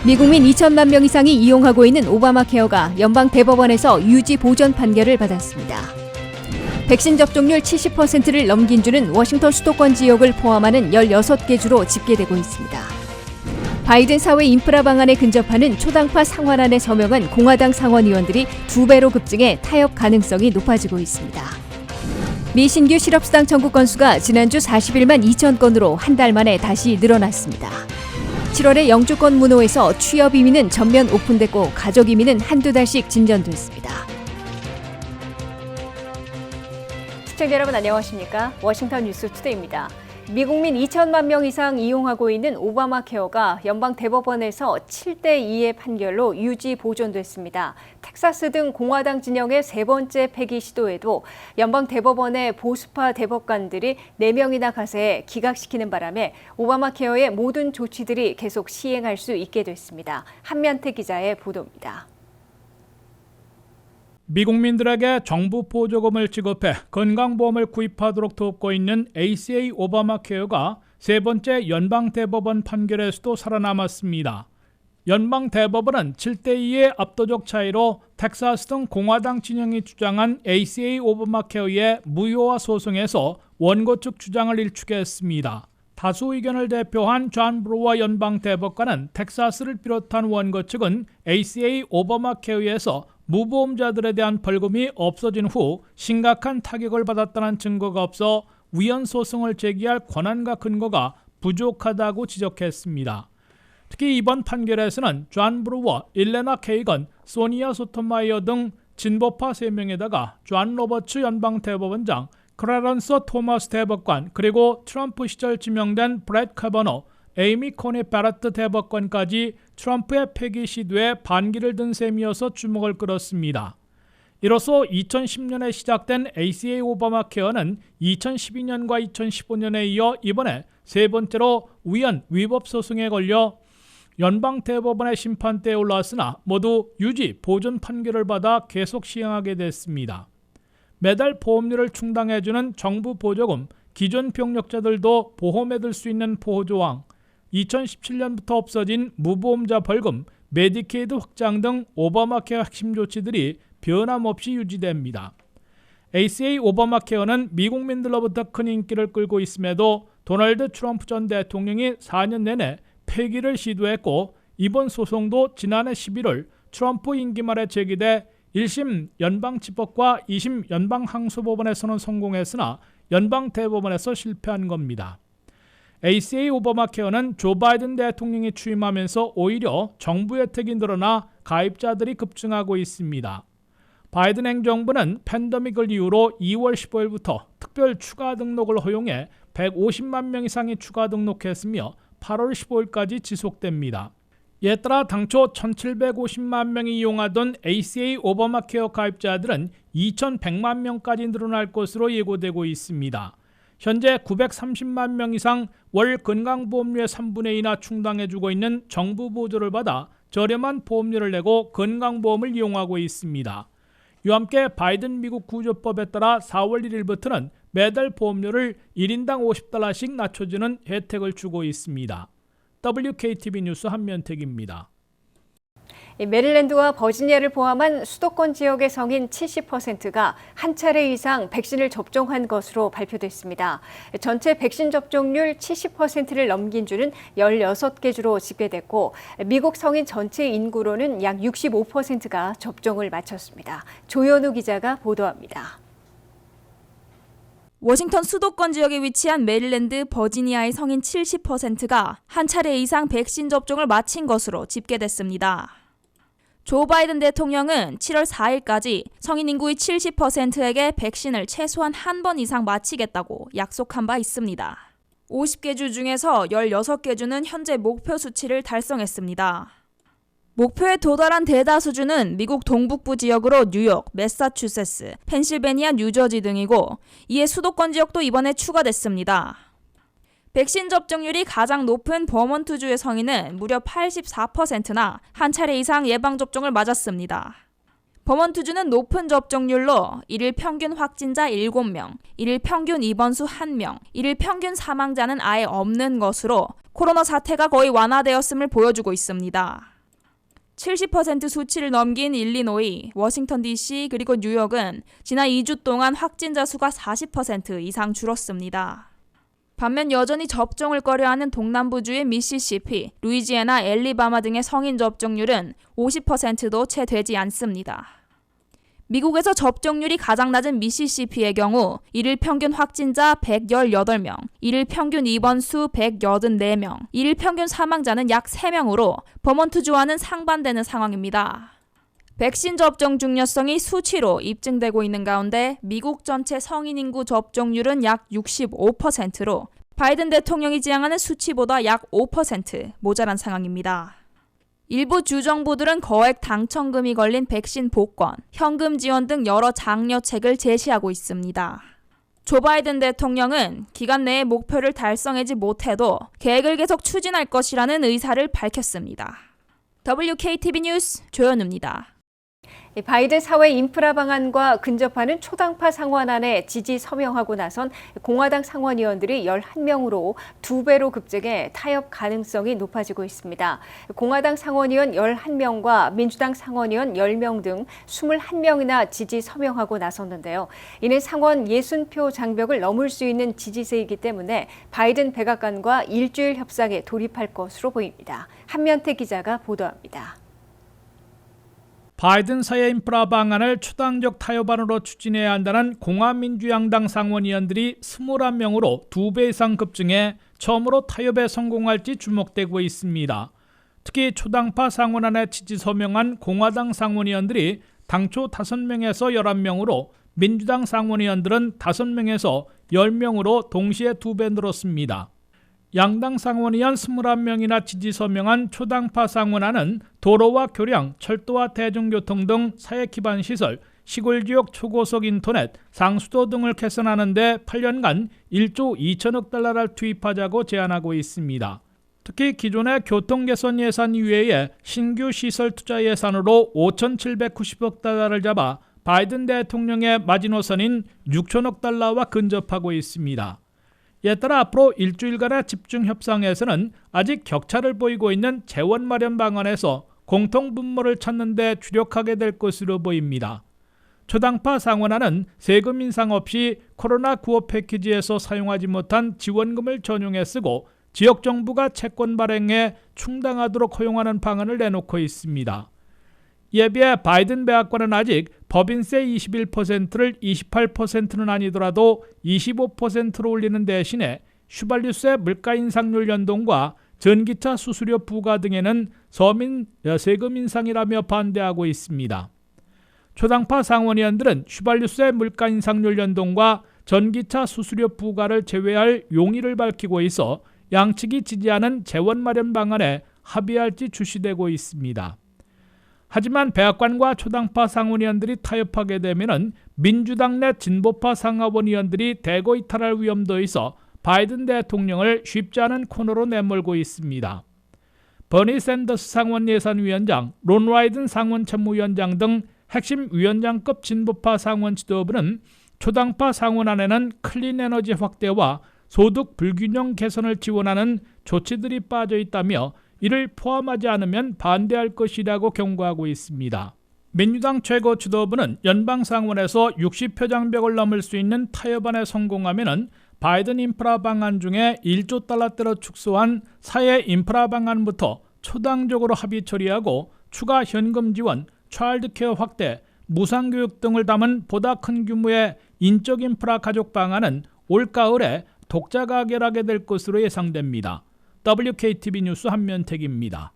미국민 2천만 명 이상이 이용하고 있는 오바마 케어가 연방 대법원에서 유지 보전 판결을 받았습니다. 백신 접종률 70%를 넘긴 주는 워싱턴 수도권 지역을 포함하는 16개 주로 집계되고 있습니다. 바이든 사회 인프라 방안에 근접하는 초당파 상원안에 서명한 공화당 상원의원들이 2배로 급증해 타협 가능성이 높아지고 있습니다. 미 신규 실업수당 청구 건수가 지난주 41만 2천 건으로 한 달 만에 다시 늘어났습니다. 7월에 영주권 문호에서 취업 이민은 전면 오픈됐고 가족 이민은 한두 달씩 진전됐습니다. 시청자 여러분 안녕하십니까? 워싱턴 뉴스 투데이입니다. 미국민 2천만 명 이상 이용하고 있는 오바마 케어가 연방 대법원에서 7대2의 판결로 유지 보존됐습니다. 텍사스 등 공화당 진영의 세 번째 폐기 시도에도 연방 대법원의 보수파 대법관들이 4명이나 가세해 기각시키는 바람에 오바마 케어의 모든 조치들이 계속 시행할 수 있게 됐습니다. 한면태 기자의 보도입니다. 미국민들에게 정부 보조금을 지급해 건강보험을 구입하도록 돕고 있는 ACA 오바마 케어가 세 번째 연방대법원 판결에서도 살아남았습니다. 연방대법원은 7대2의 압도적 차이로 텍사스 등 공화당 진영이 주장한 ACA 오바마 케어의 무효화 소송에서 원고 측 주장을 일축했습니다. 다수 의견을 대표한 존 브루어 연방대법관은 텍사스를 비롯한 원고 측은 ACA 오바마 케어에서 무보험자들에 대한 벌금이 없어진 후 심각한 타격을 받았다는 증거가 없어 위헌 소송을 제기할 권한과 근거가 부족하다고 지적했습니다. 특히 이번 판결에서는 존 브루어, 일레나 케이건, 소니아 소토마이어 등 진보파 3명에다가 존 로버츠 연방대법원장, 클래런스 토마스 대법관, 그리고 트럼프 시절 지명된 브렛 카버너, 에이미 코니 베라트 대법관까지 트럼프의 폐기 시도에 반기를 든 셈이어서 주목을 끌었습니다. 이로써 2010년에 시작된 ACA 오바마 케어는 2012년과 2015년에 이어 이번에 세 번째로 위헌 위법 소송에 걸려 연방대법원의 심판대에 올라왔으나 모두 유지 보존 판결을 받아 계속 시행하게 됐습니다. 매달 보험료를 충당해주는 정부 보조금, 기존 병력자들도 보험에 들 수 있는 보호조항, 2017년부터 없어진 무보험자 벌금, 메디케이드 확장 등 오바마 케어 핵심 조치들이 변함없이 유지됩니다. ACA 오바마 케어는 미국민들로부터 큰 인기를 끌고 있음에도 도널드 트럼프 전 대통령이 4년 내내 폐기를 시도했고 이번 소송도 지난해 11월 트럼프 임기 말에 제기돼 1심 연방지법과 2심 연방항소법원에서는 성공했으나 연방대법원에서 실패한 겁니다. ACA 오바마 케어는 조 바이든 대통령이 취임하면서 오히려 정부 혜택이 늘어나 가입자들이 급증하고 있습니다. 바이든 행정부는 팬데믹을 이유로 2월 15일부터 특별 추가 등록을 허용해 150만 명 이상이 추가 등록했으며 8월 15일까지 지속됩니다. 이에 따라 당초 1,750만 명이 이용하던 ACA 오바마 케어 가입자들은 2,100만 명까지 늘어날 것으로 예고되고 있습니다. 현재 930만 명 이상 월 건강보험료의 3분의 2나 충당해주고 있는 정부 보조를 받아 저렴한 보험료를 내고 건강보험을 이용하고 있습니다. 이와 함께 바이든 미국 구조법에 따라 4월 1일부터는 매달 보험료를 1인당 $50씩 낮춰주는 혜택을 주고 있습니다. WKTV 뉴스 한면택입니다. 메릴랜드와 버지니아를 포함한 수도권 지역의 성인 70%가 한 차례 이상 백신을 접종한 것으로 발표됐습니다. 전체 백신 접종률 70%를 넘긴 주는 16개 주로 집계됐고 미국 성인 전체 인구로는 약 65%가 접종을 마쳤습니다. 조현우 기자가 보도합니다. 워싱턴 수도권 지역에 위치한 메릴랜드, 버지니아의 성인 70%가 한 차례 이상 백신 접종을 마친 것으로 집계됐습니다. 조 바이든 대통령은 7월 4일까지 성인 인구의 70%에게 백신을 최소한 한 번 이상 마치겠다고 약속한 바 있습니다. 50개 주 중에서 16개 주는 현재 목표 수치를 달성했습니다. 목표에 도달한 대다수 주는 미국 동북부 지역으로 뉴욕, 매사추세츠, 펜실베니아, 뉴저지 등이고 이에 수도권 지역도 이번에 추가됐습니다. 백신 접종률이 가장 높은 버몬트주의 성인은 무려 84%나 한 차례 이상 예방접종을 맞았습니다. 버몬트주는 높은 접종률로 일일 평균 확진자 7명, 일일 평균 입원수 1명, 일일 평균 사망자는 아예 없는 것으로 코로나 사태가 거의 완화되었음을 보여주고 있습니다. 70% 수치를 넘긴 일리노이, 워싱턴 DC 그리고 뉴욕은 지난 2주 동안 확진자 수가 40% 이상 줄었습니다. 반면 여전히 접종을 꺼려하는 동남부주의 미시시피, 루이지애나, 앨리바마 등의 성인 접종률은 50%도 채 되지 않습니다. 미국에서 접종률이 가장 낮은 미시시피의 경우 일일 평균 확진자 118명, 일일 평균 입원수 184명, 일일 평균 사망자는 약 3명으로 버몬트주와는 상반되는 상황입니다. 백신 접종 중요성이 수치로 입증되고 있는 가운데 미국 전체 성인 인구 접종률은 약 65%로 바이든 대통령이 지향하는 수치보다 약 5% 모자란 상황입니다. 일부 주정부들은 거액 당첨금이 걸린 백신 복권, 현금 지원 등 여러 장려책을 제시하고 있습니다. 조 바이든 대통령은 기간 내에 목표를 달성하지 못해도 계획을 계속 추진할 것이라는 의사를 밝혔습니다. WKTV 뉴스 조현우입니다. 바이든 사회 인프라 방안과 근접하는 초당파 상원안에 지지 서명하고 나선 공화당 상원의원들이 11명으로 2배로 급증해 타협 가능성이 높아지고 있습니다. 공화당 상원의원 11명과 민주당 상원의원 10명 등 21명이나 지지 서명하고 나섰는데요. 이는 상원 60표 장벽을 넘을 수 있는 지지세이기 때문에 바이든 백악관과 일주일 협상에 돌입할 것으로 보입니다. 한면태 기자가 보도합니다. 바이든 사회 인프라 방안을 초당적 타협안으로 추진해야 한다는 공화민주양당 상원의원들이 21명으로 2배 이상 급증해 처음으로 타협에 성공할지 주목되고 있습니다. 특히 초당파 상원안에 지지 서명한 공화당 상원의원들이 당초 5명에서 11명으로 민주당 상원의원들은 5명에서 10명으로 동시에 2배 늘었습니다. 양당 상원의원 21명이나 지지 서명한 초당파 상원안은 도로와 교량, 철도와 대중교통 등 사회 기반 시설, 시골지역 초고속 인터넷, 상수도 등을 개선하는 데 8년간 1조 2천억 달러를 투입하자고 제안하고 있습니다. 특히 기존의 교통 개선 예산 이외에 신규 시설 투자 예산으로 5,790억 달러를 잡아 바이든 대통령의 마지노선인 6천억 달러와 근접하고 있습니다. 이에 따라 앞으로 일주일간의 집중 협상에서는 아직 격차를 보이고 있는 재원 마련 방안에서 공통 분모를 찾는 데 주력하게 될 것으로 보입니다. 초당파 상원안은 세금 인상 없이 코로나 구호 패키지에서 사용하지 못한 지원금을 전용해 쓰고 지역 정부가 채권 발행에 충당하도록 허용하는 방안을 내놓고 있습니다. 이에 비해 바이든 백악관은 아직 법인세 21%를 28%는 아니더라도 25%로 올리는 대신에 휘발유세 물가 인상률 연동과 전기차 수수료 부과 등에는 서민 세금 인상이라며 반대하고 있습니다. 초당파 상원의원들은 휘발유세 물가 인상률 연동과 전기차 수수료 부과를 제외할 용의를 밝히고 있어 양측이 지지하는 재원 마련 방안에 합의할지 주시되고 있습니다. 하지만 백악관과 초당파 상원의원들이 타협하게 되면 민주당 내 진보파 상하원 의원들이 대거 이탈할 위험도 있어 바이든 대통령을 쉽지 않은 코너로 내몰고 있습니다. 버니 샌더스 상원 예산위원장, 론 라이든 상원 참모위원장 등 핵심 위원장급 진보파 상원 지도부는 초당파 상원안에는 클린 에너지 확대와 소득 불균형 개선을 지원하는 조치들이 빠져 있다며 이를 포함하지 않으면 반대할 것이라고 경고하고 있습니다. 민주당 최고 지도부는 연방 상원에서 60표 장벽을 넘을 수 있는 타협안에 성공하면 바이든 인프라 방안 중에 1조 달러대로 축소한 사회 인프라 방안부터 초당적으로 합의 처리하고 추가 현금 지원, 차일드 케어 확대, 무상교육 등을 담은 보다 큰 규모의 인적 인프라 가족 방안은 올가을에 독자 가결하게 될 것으로 예상됩니다. WKTV 뉴스 한면택입니다.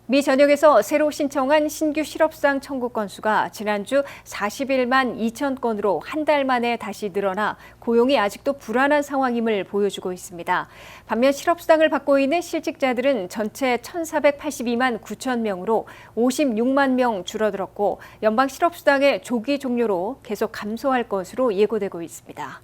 미 전역에서 새로 신청한 신규 실업수당 청구 건수가 지난주 41만 2천 건으로 한 달 만에 다시 늘어나 고용이 아직도 불안한 상황임을 보여주고 있습니다. 반면 실업수당을 받고 있는 실직자들은 전체 1,482만 9천 명으로 56만 명 줄어들었고 연방 실업수당의 조기 종료로 계속 감소할 것으로 예고되고 있습니다.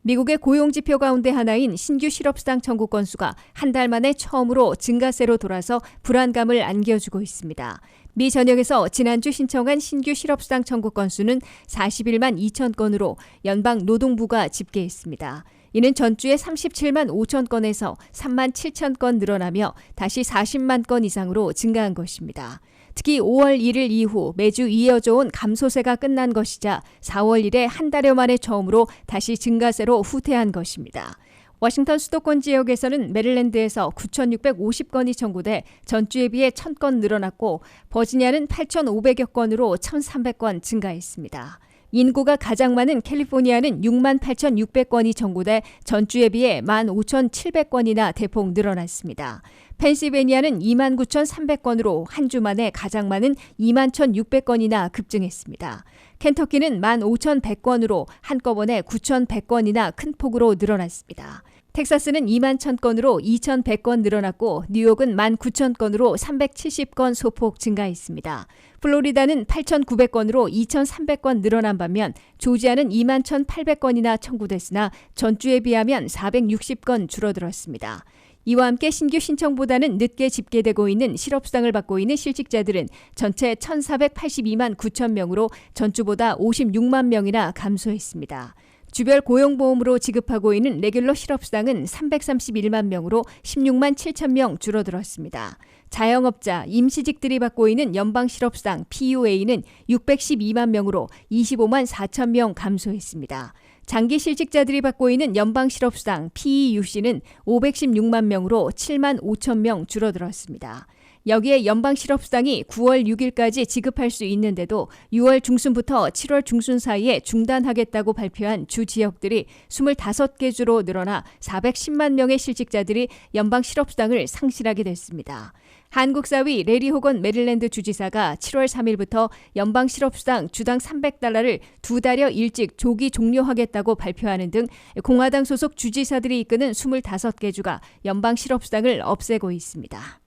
미국의 고용지표 가운데 하나인 신규 실업수당 청구 건수가 한 달 만에 처음으로 증가세로 돌아서 불안감을 안겨주고 있습니다. 미 전역에서 지난주 신청한 신규 실업수당 청구 건수는 41만 2천 건으로 연방 노동부가 집계했습니다. 이는 전주에 37만 5천 건에서 3만 7천 건 늘어나며 다시 40만 건 이상으로 증가한 것입니다. 특히 5월 1일 이후 매주 이어져 온 감소세가 끝난 것이자 4월 1일에 한 달여 만에 처음으로 다시 증가세로 후퇴한 것입니다. 워싱턴 수도권 지역에서는 메릴랜드에서 9,650건이 청구돼 전주에 비해 1,000건 늘어났고 버지니아는 8,500여 건으로 1,300건 증가했습니다. 인구가 가장 많은 캘리포니아는 6만 8,600건이 청구돼 전주에 비해 15,700건이나 대폭 늘어났습니다. 펜실베니아는 2만 9,300건으로 한 주 만에 가장 많은 2만 1,600건이나 급증했습니다. 켄터키는 15,100건으로 한꺼번에 9,100건이나 큰 폭으로 늘어났습니다. 텍사스는 2만 1,000건으로 2,100건 늘어났고 뉴욕은 19,000건으로 370건 소폭 증가했습니다. 플로리다는 8,900건으로 2,300건 늘어난 반면 조지아는 2만 1,800건이나 청구됐으나 전주에 비하면 460건 줄어들었습니다. 이와 함께 신규 신청보다는 늦게 집계되고 있는 실업수당을 받고 있는 실직자들은 전체 1,482만 9천 명으로 전주보다 56만 명이나 감소했습니다. 주별 고용보험으로 지급하고 있는 레귤러 실업수당은 331만 명으로 16만 7천 명 줄어들었습니다. 자영업자, 임시직들이 받고 있는 연방실업수당 PUA는 612만 명으로 25만 4천 명 감소했습니다. 장기 실직자들이 받고 있는 연방실업수당 PEUC는 516만 명으로 7만 5천 명 줄어들었습니다. 여기에 연방실업수당이 9월 6일까지 지급할 수 있는데도 6월 중순부터 7월 중순 사이에 중단하겠다고 발표한 주 지역들이 25개 주로 늘어나 410만 명의 실직자들이 연방실업수당을 상실하게 됐습니다. 한국사위 레리 호건 메릴랜드 주지사가 7월 3일부터 연방실업수당 주당 $300를 2달여 일찍 조기 종료하겠다고 발표하는 등 공화당 소속 주지사들이 이끄는 25개 주가 연방실업수당을 없애고 있습니다.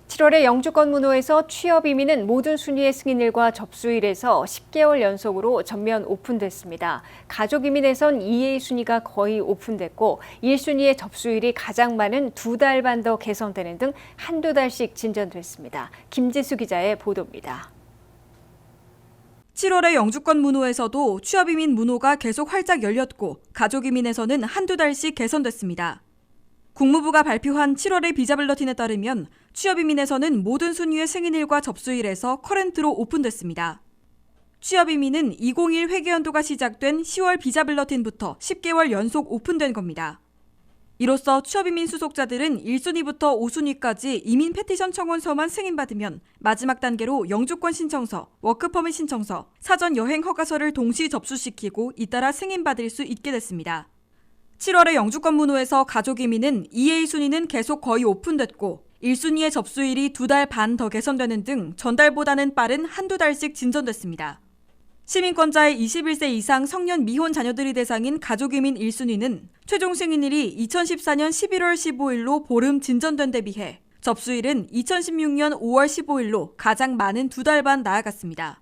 7월에 영주권 문호에서 취업 이민은 모든 순위의 승인일과 접수일에서 10개월 연속으로 전면 오픈됐습니다. 가족 이민에선 2의 순위가 거의 오픈됐고 1순위의 접수일이 가장 많은 2달 반 더 개선되는 등 한두 달씩 진전됐습니다. 김지수 기자의 보도입니다. 7월에 영주권 문호에서도 취업 이민 문호가 계속 활짝 열렸고 가족 이민에서는 한두 달씩 개선됐습니다. 국무부가 발표한 7월의 비자 블러틴에 따르면 취업이민에서는 모든 순위의 승인일과 접수일에서 커런트로 오픈됐습니다. 취업이민은 2021 회계연도가 시작된 10월 비자 블러틴부터 10개월 연속 오픈된 겁니다. 이로써 취업이민 수속자들은 1순위부터 5순위까지 이민 페티션 청원서만 승인받으면 마지막 단계로 영주권 신청서, 워크퍼밋 신청서, 사전 여행 허가서를 동시 접수시키고 잇따라 승인받을 수 있게 됐습니다. 7월에 영주권 문호에서 가족 이민은 2A 순위는 계속 거의 오픈됐고 1순위의 접수일이 2달 반 더 개선되는 등 전달보다는 빠른 한두 달씩 진전됐습니다. 시민권자의 21세 이상 성년 미혼 자녀들이 대상인 가족 이민 1순위는 최종 승인일이 2014년 11월 15일로 보름 진전된 데 비해 접수일은 2016년 5월 15일로 가장 많은 2달 반 나아갔습니다.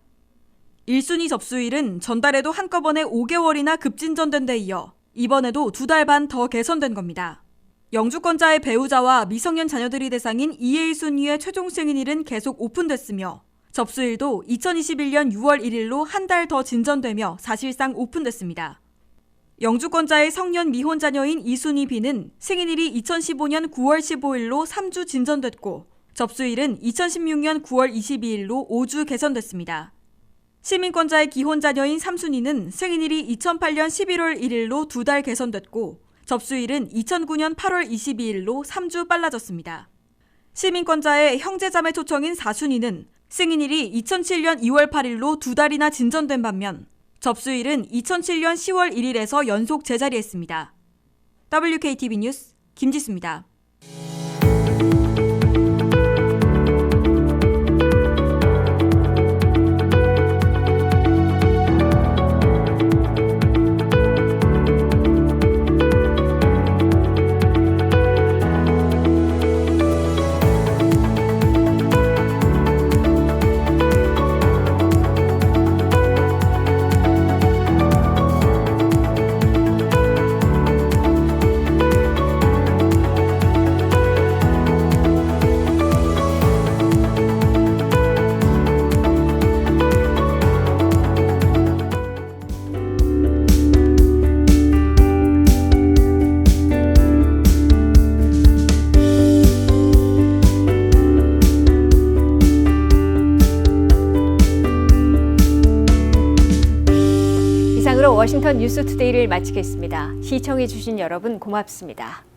1순위 접수일은 전달에도 한꺼번에 5개월이나 급진전된 데 이어 이번에도 2달 반 더 개선된 겁니다. 영주권자의 배우자와 미성년 자녀들이 대상인 2A 순위의 최종 승인일은 계속 오픈됐으며 접수일도 2021년 6월 1일로 한 달 더 진전되며 사실상 오픈됐습니다. 영주권자의 성년 미혼 자녀인 2순위 B는 승인일이 2015년 9월 15일로 3주 진전됐고 접수일은 2016년 9월 22일로 5주 개선됐습니다. 시민권자의 기혼 자녀인 3순위는 승인일이 2008년 11월 1일로 2달 개선됐고 접수일은 2009년 8월 22일로 3주 빨라졌습니다. 시민권자의 형제자매 초청인 4순위는 승인일이 2007년 2월 8일로 2달이나 진전된 반면 접수일은 2007년 10월 1일에서 연속 제자리했습니다. WKTV 뉴스 김지수입니다. 워싱턴 뉴스투데이를 마치겠습니다. 시청해주신 여러분 고맙습니다.